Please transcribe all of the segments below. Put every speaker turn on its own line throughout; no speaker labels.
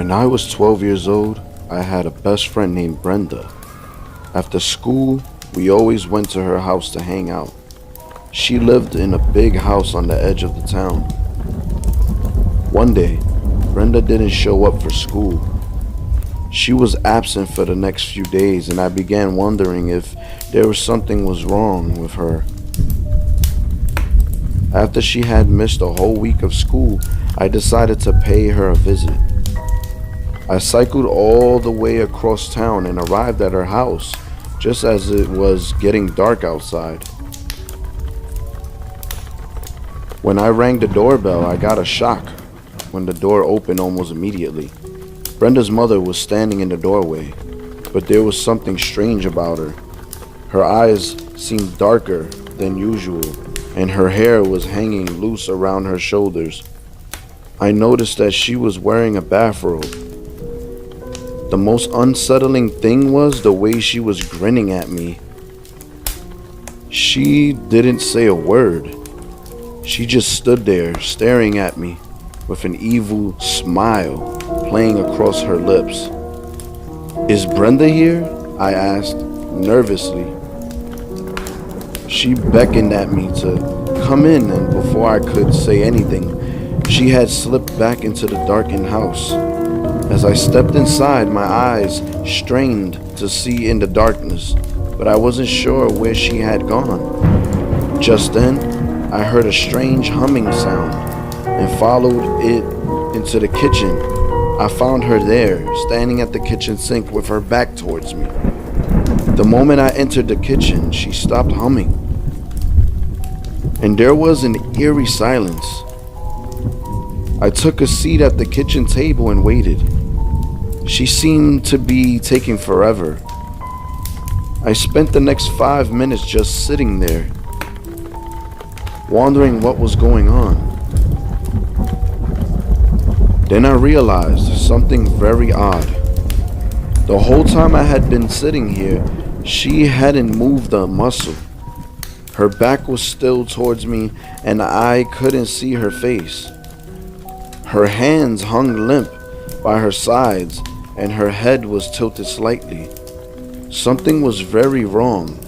When I was 12 years old, I had a best friend named Brenda. After school, we always went to her house to hang out. She lived in a big house on the edge of the town. One day, Brenda didn't show up for school. She was absent for the next few days, and I began wondering if something was wrong with her. After she had missed a whole week of school, I decided to pay her a visit. I cycled all the way across town and arrived at her house just as it was getting dark outside. When I rang the doorbell, I got a shock when the door opened almost immediately. Brenda's mother was standing in the doorway, but there was something strange about her. Her eyes seemed darker than usual, and her hair was hanging loose around her shoulders. I noticed that she was wearing a bathrobe. The most unsettling thing was the way she was grinning at me. She didn't say a word. She just stood there staring at me with an evil smile playing across her lips. "Is Brenda here?" I asked nervously. She beckoned at me to come in, and before I could say anything, she had slipped back into the darkened house. As I stepped inside, my eyes strained to see in the darkness, but I wasn't sure where she had gone. Just then, I heard a strange humming sound and followed it into the kitchen. I found her there, standing at the kitchen sink with her back towards me. The moment I entered the kitchen, she stopped humming, and there was an eerie silence. I took a seat at the kitchen table and waited. She seemed to be taking forever. I spent the next 5 minutes just sitting there, wondering what was going on. Then I realized something very odd. The whole time I had been sitting here, she hadn't moved a muscle. Her back was still towards me, and I couldn't see her face. Her hands hung limp by her sides, and her head was tilted slightly. Something was very wrong.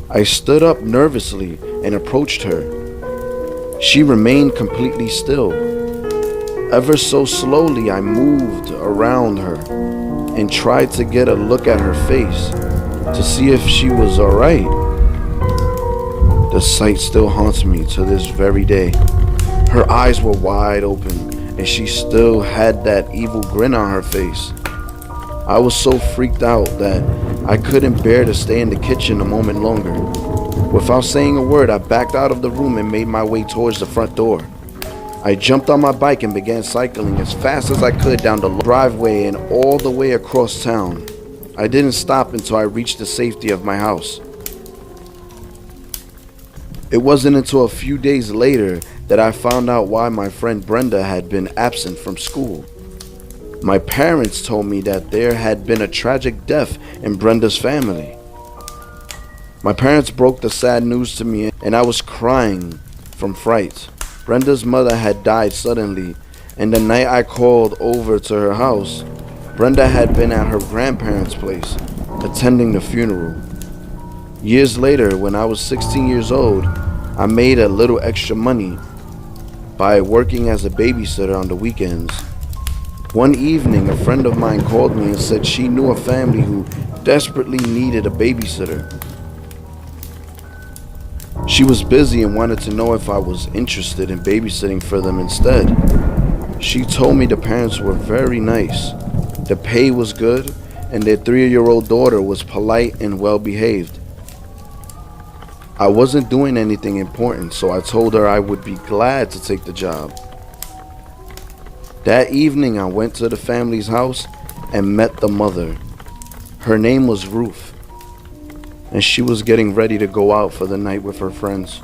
I stood up nervously and approached her. She remained completely still. Ever so slowly, I moved around her and tried to get a look at her face to see if she was alright. The sight still haunts me to this very day. Her eyes were wide open, and she still had that evil grin on her face. I was so freaked out that I couldn't bear to stay in the kitchen a moment longer. Without saying a word, I backed out of the room and made my way towards the front door. I jumped on my bike and began cycling as fast as I could down the driveway and all the way across town. I didn't stop until I reached the safety of my house. It wasn't until a few days later that I found out why my friend Brenda had been absent from school. My parents told me that there had been a tragic death in Brenda's family. My parents broke the sad news to me, and I was crying from fright. Brenda's mother had died suddenly, and the night I called over to her house, Brenda had been at her grandparents' place, attending the funeral. Years later, when I was 16 years old, I made a little extra money by working as a babysitter on the weekends. One evening, a friend of mine called me and said she knew a family who desperately needed a babysitter. She was busy and wanted to know if I was interested in babysitting for them instead. She told me the parents were very nice, the pay was good, and their 3-year-old daughter was polite and well-behaved. I wasn't doing anything important, so I told her I would be glad to take the job. That evening, I went to the family's house and met the mother. Her name was Ruth, and she was getting ready to go out for the night with her friends.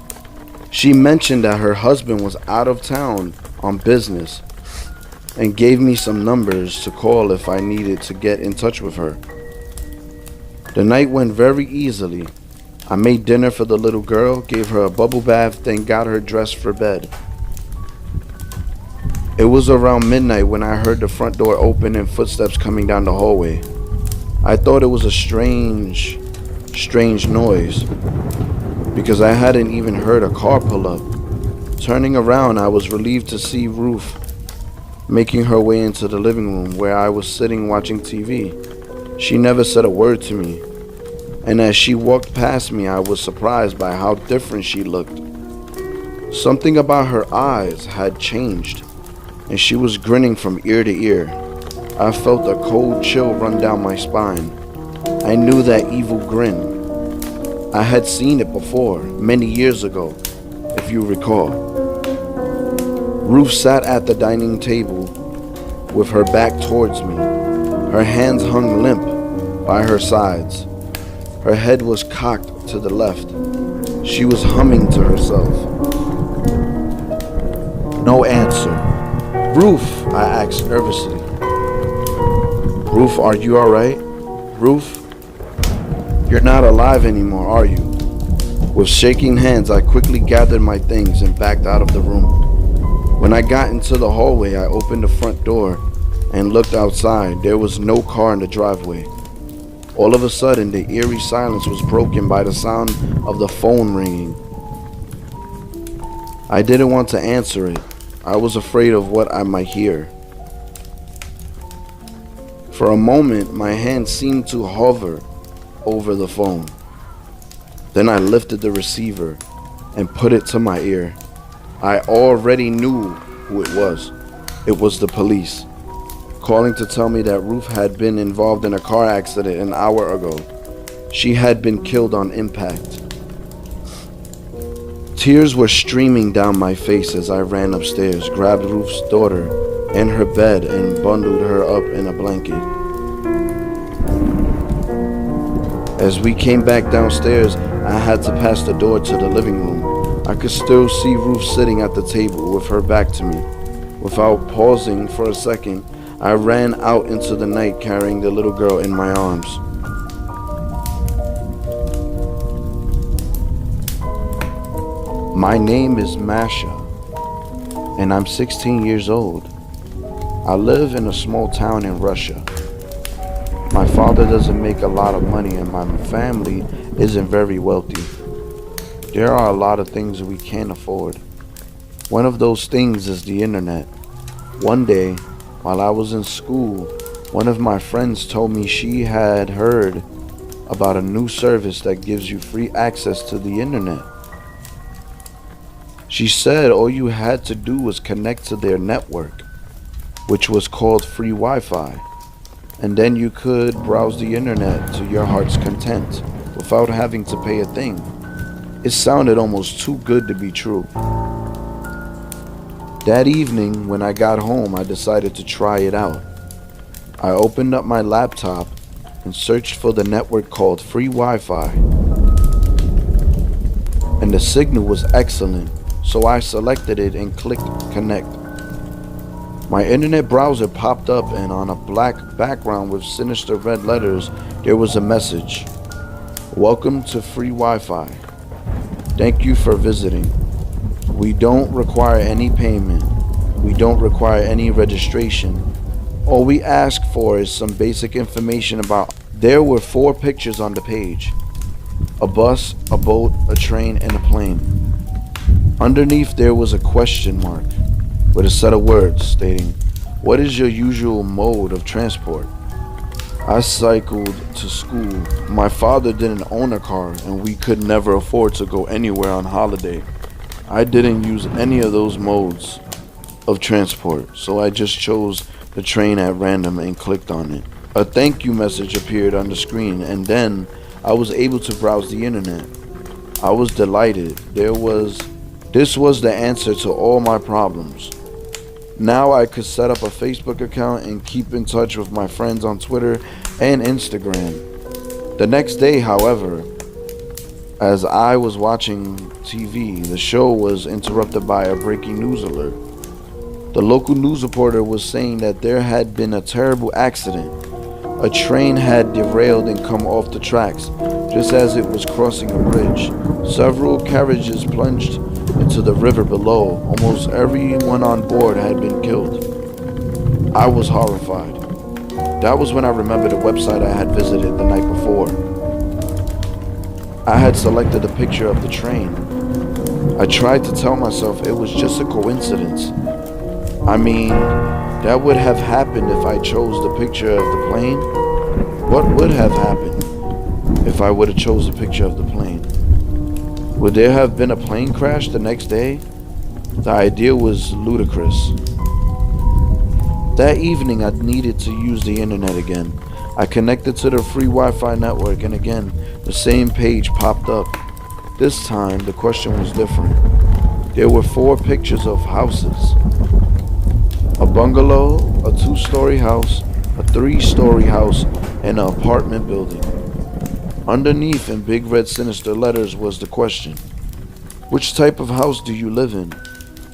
She mentioned that her husband was out of town on business and gave me some numbers to call if I needed to get in touch with her. The night went very easily. I made dinner for the little girl, gave her a bubble bath, then got her dressed for bed. It was around midnight when I heard the front door open and footsteps coming down the hallway. I thought it was a strange noise because I hadn't even heard a car pull up. Turning around, I was relieved to see Ruth making her way into the living room where I was sitting watching TV. She never said a word to me, and as she walked past me, I was surprised by how different she looked. Something about her eyes had changed, and she was grinning from ear to ear. I felt a cold chill run down my spine. I knew that evil grin. I had seen it before, many years ago, if you recall. Ruth sat at the dining table with her back towards me. Her hands hung limp by her sides. Her head was cocked to the left. She was humming to herself. No answer. Ruth, I asked nervously. Ruth, are you alright? Ruth? You're not alive anymore, are you? With shaking hands, I quickly gathered my things and backed out of the room. When I got into the hallway, I opened the front door and looked outside. There was no car in the driveway. All of a sudden, the eerie silence was broken by the sound of the phone ringing. I didn't want to answer it. I was afraid of what I might hear. For a moment, my hand seemed to hover over the phone. Then I lifted the receiver and put it to my ear. I already knew who it was. It was the police, calling to tell me that Ruth had been involved in a car accident an hour ago. She had been killed on impact. Tears were streaming down my face as I ran upstairs, grabbed Ruth's daughter in her bed and bundled her up in a blanket. As we came back downstairs, I had to pass the door to the living room. I could still see Ruth sitting at the table with her back to me. Without pausing for a second, I ran out into the night carrying the little girl in my arms. My name is Masha, and I'm 16 years old. I live in a small town in Russia. My father doesn't make a lot of money and my family isn't very wealthy. There are a lot of things we can't afford. One of those things is the internet. One day, while I was in school, one of my friends told me she had heard about a new service that gives you free access to the internet. She said all you had to do was connect to their network, which was called free Wi-Fi, and then you could browse the internet to your heart's content without having to pay a thing. It sounded almost too good to be true. That evening, when I got home, I decided to try it out. I opened up my laptop and searched for the network called free Wi-Fi. And the signal was excellent, so I selected it and clicked connect. My internet browser popped up, and on a black background with sinister red letters, there was a message. Welcome to free Wi-Fi. Thank you for visiting. We don't require any payment. We don't require any registration. All we ask for is some basic information about. There were 4 pictures on the page. A bus, a boat, a train, and a plane. Underneath there was a question mark with a set of words stating, "What is your usual mode of transport?" I cycled to school. My father didn't own a car and we could never afford to go anywhere on holiday. I didn't use any of those modes of transport, so I just chose the train at random and clicked on it. A thank you message appeared on the screen, and then I was able to browse the internet. I was delighted. This was the answer to all my problems. Now I could set up a Facebook account and keep in touch with my friends on Twitter and Instagram. The next day, however, as I was watching TV, the show was interrupted by a breaking news alert. The local news reporter was saying that there had been a terrible accident. A train had derailed and come off the tracks just as it was crossing a bridge. Several carriages plunged into the river below. Almost everyone on board had been killed. I was horrified. That was when I remembered the website I had visited the night before. I had selected a picture of the train. I tried to tell myself it was just a coincidence. I mean, that would have happened if I chose the picture of the plane. What would have happened if I would have chose the picture of the plane? Would there have been a plane crash the next day? The idea was ludicrous. That evening I needed to use the internet again. I connected to the free Wi-Fi network and again the same page popped up. This time the question was different. There were 4 pictures of houses. A bungalow, a 2-story house, a 3-story house, and an apartment building. Underneath in big red sinister letters was the question. Which type of house do you live in?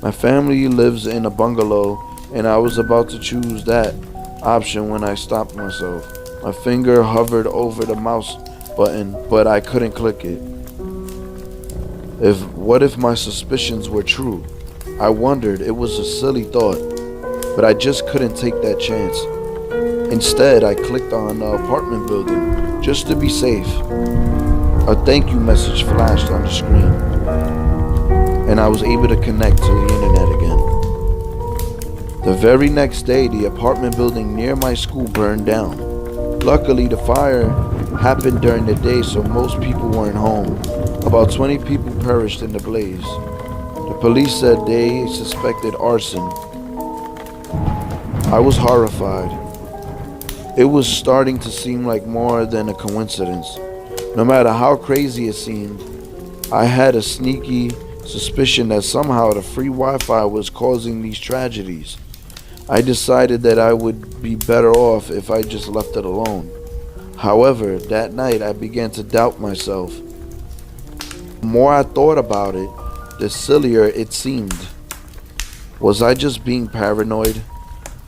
My family lives in a bungalow and I was about to choose that option when I stopped myself. My finger hovered over the mouse button, but I couldn't click it. What if my suspicions were true? I wondered. It was a silly thought, but I just couldn't take that chance. Instead, I clicked on the apartment building just to be safe. A thank you message flashed on the screen, and I was able to connect to the internet again. The very next day, the apartment building near my school burned down. Luckily, the fire happened during the day, so most people weren't home. About 20 people perished in the blaze. The police said they suspected arson. I was horrified. It was starting to seem like more than a coincidence. No matter how crazy it seemed, I had a sneaky suspicion that somehow the free Wi-Fi was causing these tragedies. I decided that I would be better off if I just left it alone. However, that night I began to doubt myself. The more I thought about it, the sillier it seemed. Was I just being paranoid?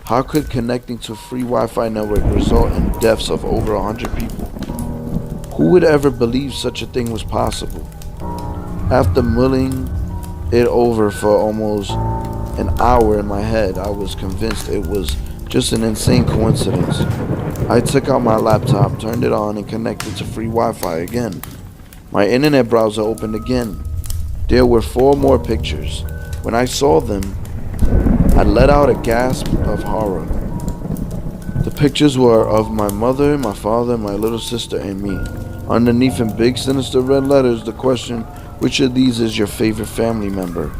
How could connecting to a free Wi-Fi network result in deaths of over 100 people? Who would ever believe such a thing was possible? After mulling it over for almost an hour in my head, I was convinced it was just an insane coincidence. I took out my laptop, turned it on, and connected to free Wi-Fi again. My internet browser opened again. There were 4 more pictures. When I saw them, I let out a gasp of horror. The pictures were of my mother, my father, my little sister, and me. Underneath in big sinister red letters, the question, which of these is your favorite family member?